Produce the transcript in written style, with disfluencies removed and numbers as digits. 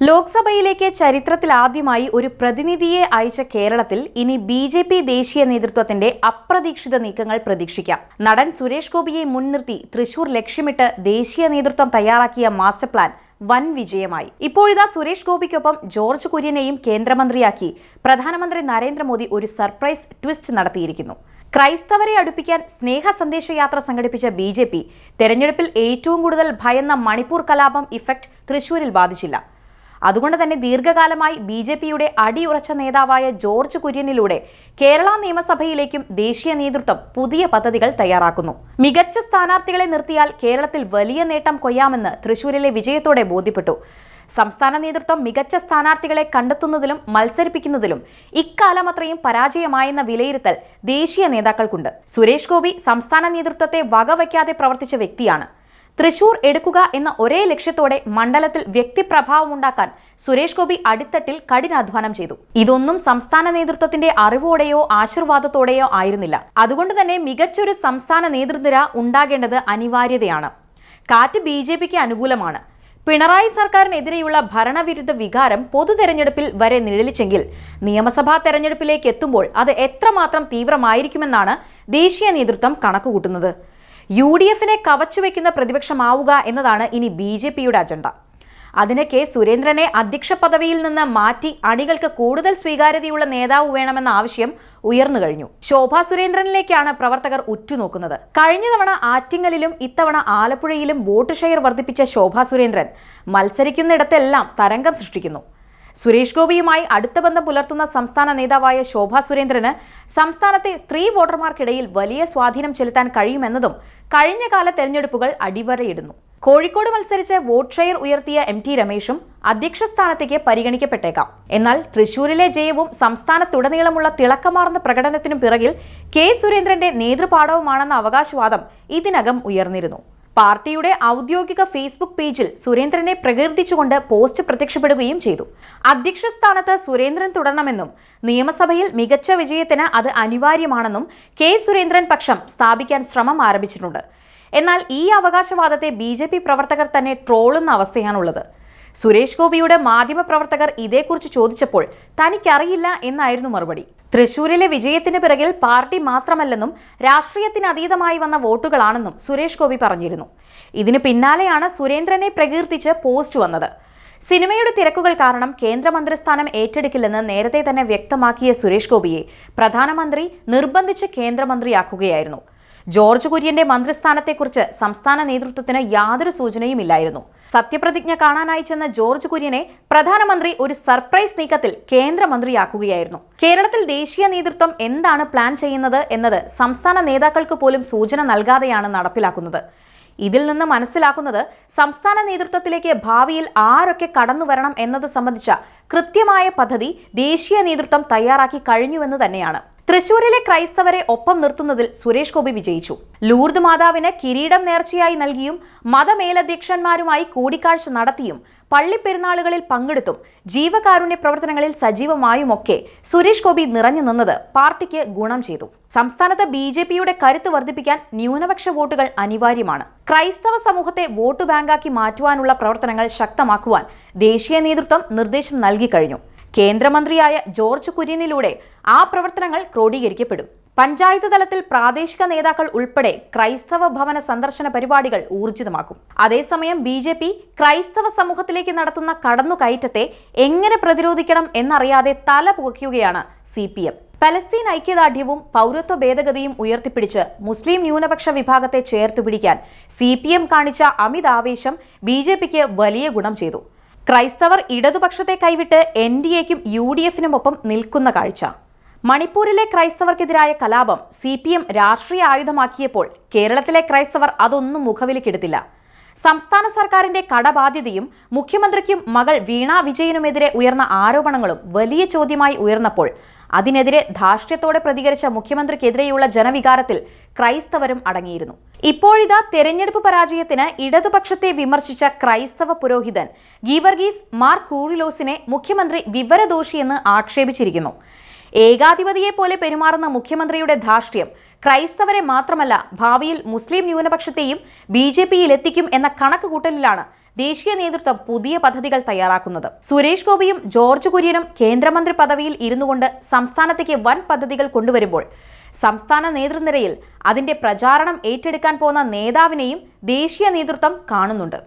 ലോക്സഭയിലേക്ക് ചരിത്രത്തിലാദ്യമായി ഒരു പ്രതിനിധിയെ അയച്ച കേരളത്തിൽ ഇനി ബി.ജെ.പി. ദേശീയ നേതൃത്വത്തിന്റെ അപ്രതീക്ഷിത നീക്കങ്ങൾ പ്രതീക്ഷിക്കാം. നടൻ സുരേഷ് ഗോപിയെ മുൻനിർത്തി തൃശൂർ ലക്ഷ്യമിട്ട് ദേശീയ നേതൃത്വം തയ്യാറാക്കിയ മാസ്റ്റർ പ്ലാൻ വൻ വിജയമായി. ഇപ്പോഴിതാ സുരേഷ് ഗോപിക്കൊപ്പം ജോർജ് കുര്യനെയും കേന്ദ്രമന്ത്രിയാക്കി പ്രധാനമന്ത്രി നരേന്ദ്രമോദി ഒരു സർപ്രൈസ് ട്വിസ്റ്റ് നടത്തിയിരിക്കുന്നു. ക്രൈസ്തവരെ അടുപ്പിക്കാൻ സ്നേഹ സന്ദേശയാത്ര സംഘടിപ്പിച്ച ബി.ജെ.പി. തെരഞ്ഞെടുപ്പിൽ ഏറ്റവും കൂടുതൽ ഭയന്ന മണിപ്പൂർ കലാപം ഇഫക്റ്റ് തൃശൂരിൽ ബാധിച്ചില്ല. അതുകൊണ്ട് തന്നെ ദീർഘകാലമായി ബി.ജെ.പിയുടെ അടിയുറച്ച നേതാവായ ജോർജ് കുര്യനിലൂടെ കേരള നിയമസഭയിലേക്കും ദേശീയ നേതൃത്വം പുതിയ പദ്ധതികൾ തയ്യാറാക്കുന്നു. മികച്ച സ്ഥാനാർത്ഥികളെ നിർത്തിയാൽ കേരളത്തിൽ വലിയ നേട്ടം കൊയ്യാമെന്ന് തൃശൂരിലെ വിജയത്തോടെ ബോധ്യപ്പെട്ടു. സംസ്ഥാന നേതൃത്വം മികച്ച സ്ഥാനാർത്ഥികളെ കണ്ടെത്തുന്നതിലും മത്സരിപ്പിക്കുന്നതിലും ഇക്കാലമത്രയും പരാജയമായെന്ന വിലയിരുത്തൽ ദേശീയ നേതാക്കൾക്കുണ്ട്. സുരേഷ് ഗോപി സംസ്ഥാന നേതൃത്വത്തെ വകവയ്ക്കാതെ പ്രവർത്തിച്ച വ്യക്തിയാണ്. തൃശൂർ എടുക്കുക എന്ന ഒരേ ലക്ഷ്യത്തോടെ മണ്ഡലത്തിൽ വ്യക്തിപ്രഭാവമുണ്ടാക്കാൻ സുരേഷ് ഗോപി അടിത്തട്ടിൽ കഠിനാധ്വാനം ചെയ്തു. ഇതൊന്നും സംസ്ഥാന നേതൃത്വത്തിന്റെ അറിവോടെയോ ആശീർവാദത്തോടെയോ ആയിരുന്നില്ല. അതുകൊണ്ട് തന്നെ മികച്ചൊരു സംസ്ഥാന നേതൃനിര ഉണ്ടാകേണ്ടത് അനിവാര്യതയാണ്. കാറ്റ് ബി.ജെ.പിക്ക് അനുകൂലമാണ്. പിണറായി സർക്കാരിനെതിരെയുള്ള ഭരണവിരുദ്ധ വികാരം പൊതു തെരഞ്ഞെടുപ്പിൽ വരെ നിഴലിച്ചെങ്കിൽ നിയമസഭാ തെരഞ്ഞെടുപ്പിലേക്ക് എത്തുമ്പോൾ അത് എത്രമാത്രം തീവ്രമായിരിക്കുമെന്നാണ് ദേശീയ നേതൃത്വം കണക്കുകൂട്ടുന്നത്. യു.ഡി.എഫിനെ കവച്ചുവെക്കുന്ന പ്രതിപക്ഷമാവുക എന്നതാണ് ഇനി ബി.ജെ.പിയുടെ അജണ്ട. അതിന് കെ സുരേന്ദ്രനെ അധ്യക്ഷ പദവിയിൽ നിന്ന് മാറ്റി അണികൾക്ക് കൂടുതൽ സ്വീകാര്യതയുള്ള നേതാവ് വേണമെന്ന ആവശ്യം ഉയർന്നു കഴിഞ്ഞു. ശോഭാ സുരേന്ദ്രനിലേക്കാണ് പ്രവർത്തകർ ഉറ്റുനോക്കുന്നത്. കഴിഞ്ഞ തവണ ആറ്റിങ്ങലിലും ഇത്തവണ ആലപ്പുഴയിലും വോട്ട് ഷെയർ വർദ്ധിപ്പിച്ച ശോഭാ സുരേന്ദ്രൻ മത്സരിക്കുന്നിടത്തെല്ലാം തരംഗം സൃഷ്ടിക്കുന്നു. സുരേഷ് ഗോപിയുമായി അടുത്ത ബന്ധം പുലർത്തുന്ന സംസ്ഥാന നേതാവായ ശോഭാ സുരേന്ദ്രന് സംസ്ഥാനത്തെ സ്ത്രീ വോട്ടർമാർക്കിടയിൽ വലിയ സ്വാധീനം ചെലുത്താൻ കഴിയുമെന്നതും കഴിഞ്ഞകാല തെരഞ്ഞെടുപ്പുകൾ അടിവരയിടുന്നു. കോഴിക്കോട് മത്സരിച്ച് വോട്ട് ഷെയർ ഉയർത്തിയ എം.ടി. രമേശും അധ്യക്ഷ സ്ഥാനത്തേക്ക് പരിഗണിക്കപ്പെട്ടേക്കാം. എന്നാൽ തൃശൂരിലെ ജയവും സംസ്ഥാനത്തുടനീളമുള്ള തിളക്കമാർന്ന പ്രകടനത്തിനു പിറകിൽ കെ സുരേന്ദ്രന്റെ നേതൃപാടവമാണെന്ന അവകാശവാദം ഇതിനകം ഉയർന്നിരുന്നു. പാർട്ടിയുടെ ഔദ്യോഗിക ഫേസ്ബുക്ക് പേജിൽ സുരേന്ദ്രനെ പ്രകീർത്തിച്ചുകൊണ്ട് പോസ്റ്റ് പ്രത്യക്ഷപ്പെടുകയും ചെയ്തു. അധ്യക്ഷ സ്ഥാനത്ത് സുരേന്ദ്രൻ തുടരണമെന്നും നിയമസഭയിൽ മികച്ച വിജയത്തിന് അത് അനിവാര്യമാണെന്നും കെ സുരേന്ദ്രൻ പക്ഷം സ്ഥാപിക്കാൻ ശ്രമം ആരംഭിച്ചിട്ടുണ്ട്. എന്നാൽ ഈ അവകാശവാദത്തെ ബി.ജെ.പി. പ്രവർത്തകർ തന്നെ ട്രോളുന്ന അവസ്ഥയാണുള്ളത്. സുരേഷ് ഗോപിയുടെ മാധ്യമപ്രവർത്തകർ ഇതേക്കുറിച്ച് ചോദിച്ചപ്പോൾ തനിക്കറിയില്ല എന്നായിരുന്നു മറുപടി. തൃശൂരിലെ വിജയത്തിന് പിറകിൽ പാർട്ടി മാത്രമല്ലെന്നും രാഷ്ട്രീയത്തിനതീതമായി വന്ന വോട്ടുകളാണെന്നും സുരേഷ് ഗോപി പറഞ്ഞിരുന്നു. ഇതിന് പിന്നാലെയാണ് സുരേന്ദ്രനെ പ്രകീർത്തിച്ച് പോസ്റ്റ് വന്നത്. സിനിമയുടെ തിരക്കുകൾ കാരണം കേന്ദ്രമന്ത്രിസ്ഥാനം ഏറ്റെടുക്കില്ലെന്ന് നേരത്തെ തന്നെ വ്യക്തമാക്കിയ സുരേഷ് ഗോപിയെ പ്രധാനമന്ത്രി നിർബന്ധിച്ച് കേന്ദ്രമന്ത്രിയാക്കുകയായിരുന്നു. ജോർജ് കുര്യന്റെ മന്ത്രിസ്ഥാനത്തെക്കുറിച്ച് സംസ്ഥാന നേതൃത്വത്തിന് യാതൊരു സൂചനയുമില്ലായിരുന്നു. സത്യപ്രതിജ്ഞ കാണാനായി ചെന്ന ജോർജ് കുര്യനെ പ്രധാനമന്ത്രി ഒരു സർപ്രൈസ് നീക്കത്തിൽ കേന്ദ്രമന്ത്രിയാക്കുകയായിരുന്നു. കേരളത്തിൽ ദേശീയ നേതൃത്വം എന്താണ് പ്ലാൻ ചെയ്യുന്നത് എന്നത് സംസ്ഥാന നേതാക്കൾക്ക് പോലും സൂചന നൽകാതെയാണ് നടപ്പിലാക്കുന്നത്. ഇതിൽ നിന്ന് മനസ്സിലാക്കുന്നത് സംസ്ഥാന നേതൃത്വത്തിലേക്ക് ഭാവിയിൽ ആരൊക്കെ കടന്നുവരണം എന്നത് സംബന്ധിച്ച കൃത്യമായ പദ്ധതി ദേശീയ നേതൃത്വം തയ്യാറാക്കി കഴിഞ്ഞുവെന്ന് തന്നെയാണ്. തൃശൂരിലെ ക്രൈസ്തവരെ ഒപ്പം നിർത്തുന്നതിൽ സുരേഷ് ഗോപി വിജയിച്ചു. ലൂർദ് മാതാവിന് കിരീടം നേർച്ചയായി നൽകിയും മതമേലധ്യക്ഷന്മാരുമായി കൂടിക്കാഴ്ച നടത്തിയും പള്ളിപ്പെരുന്നാളുകളിൽ പങ്കെടുത്തും ജീവകാരുണ്യ പ്രവർത്തനങ്ങളിൽ സജീവമായുമൊക്കെ സുരേഷ് ഗോപി നിറഞ്ഞു നിന്നത് പാർട്ടിക്ക് ഗുണം ചെയ്തു. സംസ്ഥാനത്ത് ബി.ജെ.പിയുടെ കരുത്ത് വർദ്ധിപ്പിക്കാൻ ന്യൂനപക്ഷ വോട്ടുകൾ അനിവാര്യമാണ്. ക്രൈസ്തവ സമൂഹത്തെ വോട്ട് ബാങ്കാക്കി മാറ്റുവാനുള്ള പ്രവർത്തനങ്ങൾ ശക്തമാക്കുവാൻ ദേശീയ നേതൃത്വം നിർദ്ദേശം നൽകിക്കഴിഞ്ഞു. കേന്ദ്രമന്ത്രിയായ ജോർജ് കുര്യനിലൂടെ ആ പ്രവർത്തനങ്ങൾ ക്രോഡീകരിക്കപ്പെടും. പഞ്ചായത്ത് തലത്തിൽ പ്രാദേശിക നേതാക്കൾ ഉൾപ്പെടെ ക്രൈസ്തവ ഭവന സന്ദർശന പരിപാടികൾ ഊർജിതമാക്കും. അതേസമയം ബി.ജെ.പി. ക്രൈസ്തവ സമൂഹത്തിലേക്ക് നടത്തുന്ന കടന്നുകയറ്റത്തെ എങ്ങനെ പ്രതിരോധിക്കണം എന്നറിയാതെ തല പുകയ്ക്കുകയാണ് CPM. പലസ്തീൻ ഐക്യദാർഢ്യവും പൗരത്വ ഭേദഗതിയും ഉയർത്തിപ്പിടിച്ച് മുസ്ലിം ന്യൂനപക്ഷ വിഭാഗത്തെ ചേർത്തുപിടിക്കാൻ CPM കാണിച്ച അമിതാവേശം ബി.ജെ.പിക്ക് വലിയ ഗുണം ചെയ്തു. ക്രൈസ്തവർ ഇടതുപക്ഷത്തെ കൈവിട്ട് NDAയ്ക്കും UDFനുമൊപ്പം നിൽക്കുന്ന കാഴ്ച. മണിപ്പൂരിലെ ക്രൈസ്തവർക്കെതിരായ കലാപം CPM രാഷ്ട്രീയ ആയുധമാക്കിയപ്പോൾ കേരളത്തിലെ ക്രൈസ്തവർ അതൊന്നും മുഖവിലക്കെടുത്തില്ല. സംസ്ഥാന സർക്കാരിന്റെ കടബാധ്യതയും മുഖ്യമന്ത്രിക്കും മകൾ വീണ വിജയനുമെതിരെ ഉയർന്ന ആരോപണങ്ങളും വലിയ ചോദ്യമായി ഉയർന്നപ്പോൾ അതിനെതിരെ ധാർഷ്ട്യത്തോടെ പ്രതികരിച്ച മുഖ്യമന്ത്രിക്കെതിരെയുള്ള ജനവികാരത്തിൽ ക്രൈസ്തവരും അടങ്ങിയിരുന്നു. ഇപ്പോഴിതാ തെരഞ്ഞെടുപ്പ് പരാജയത്തിന് ഇടതുപക്ഷത്തെ വിമർശിച്ച ക്രൈസ്തവ പുരോഹിതൻ ഗീവർഗീസ് മാർ കൂറിലോസിനെ മുഖ്യമന്ത്രി വിവരദോഷിയെന്ന് ആക്ഷേപിച്ചിരിക്കുന്നു. ഏകാധിപതിയെ പോലെ പെരുമാറുന്ന മുഖ്യമന്ത്രിയുടെ ധാർഷ്ട്യം ക്രൈസ്തവരെ മാത്രമല്ല ഭാവിയിൽ മുസ്ലിം ന്യൂനപക്ഷത്തെയും ബി.ജെ.പിയിൽ എത്തിക്കും എന്ന കണക്കുകൂട്ടലിലാണ് ദേശീയ നേതൃത്വം പുതിയ പദ്ധതികൾ തയ്യാറാക്കുന്നത്. സുരേഷ് ഗോപിയും ജോർജ് കുര്യനും കേന്ദ്രമന്ത്രി പദവിയിൽ ഇരുന്നുകൊണ്ട് സംസ്ഥാനത്തേക്ക് വൻ പദ്ധതികൾ കൊണ്ടുവരുമ്പോൾ സംസ്ഥാന നേതൃനിരയിൽ അതിന്റെ പ്രചാരണം ഏറ്റെടുക്കാൻ പോകുന്ന നേതാവിനെയും ദേശീയ നേതൃത്വം കാണുന്നുണ്ട്.